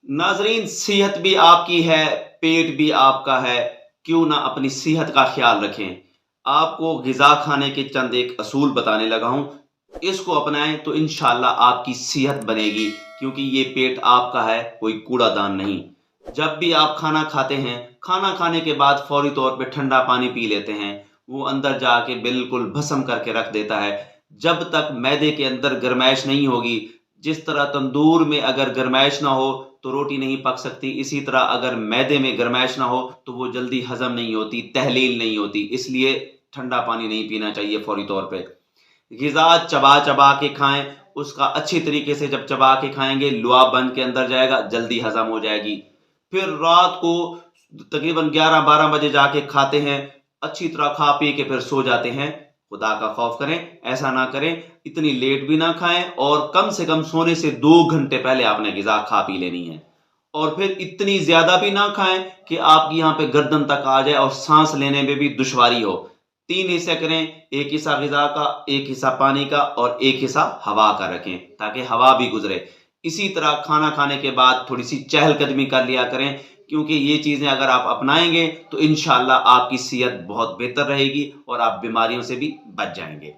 नाजरीन, सेहत भी आपकी है, पेट भी आपका है, क्यों ना अपनी सेहत का ख्याल रखें। आपको ग़िज़ा खाने के चंद एक असूल बताने लगा हूँ, इसको अपनाएँ तो इंशाअल्लाह आपकी सेहत बनेगी, क्योंकि ये पेट आपका है, कोई कूड़ादान नहीं। जब भी आप खाना खाते हैं, खाना खाने के बाद फ़ौरी तौर पे ठंडा पानी पी लेते हैं, वो अंदर जाके बिल्कुल भस्म करके रख देता है। जब तक मैदे के अंदर गरमाइश नहीं होगी, जिस तरह तंदूर में अगर गरमाइश ना हो तो रोटी नहीं पक सकती, इसी तरह अगर मैदे में गरमाइश ना हो तो वो जल्दी हज़म नहीं होती, तहलील नहीं होती, इसलिए ठंडा पानी नहीं पीना चाहिए फ़ौरी तौर पे। ग़िज़ा चबा-चबा के खाएँ, उसका अच्छी तरीके से जब चबा के खाएँगे, लुआब बन के अंदर जाएगा, जल्दी हज़म हो जाएगी। फिर रात को तकरीबन 11-12 बजे जाके खाते हैं, अच्छी तरह खा-पी के फिर सो जाते हैं। खुदा का खौफ करें, ऐसा ना करें, इतनी लेट भी ना खाएँ और कम से कम सोने से 2 घंटे पहले आपने ग़िज़ा खा-पी लेनी है। और फिर इतनी ज़्यादा भी ना खाएँ कि आपकी यहाँ पे गर्दन तक आ जाए और साँस लेने में भी दुश्वारी हो। 3 हिस्से करें, 1 हिस्सा ग़िज़ा का, 1 हिस्सा पानी का और 1 हिस्सा हवा का रखें, ताकि हवा भी गुज़रे। इसी तरह खाना खाने के बाद थोड़ी-सी चहलकदमी कर लिया करें, क्योंकि ये चीज़ें अगर आप अपनाएँगे तो इंशाअल्लाह आपकी सेहत बहुत बेहतर रहेगी और आप बीमारियों से भी बच जाएँगे।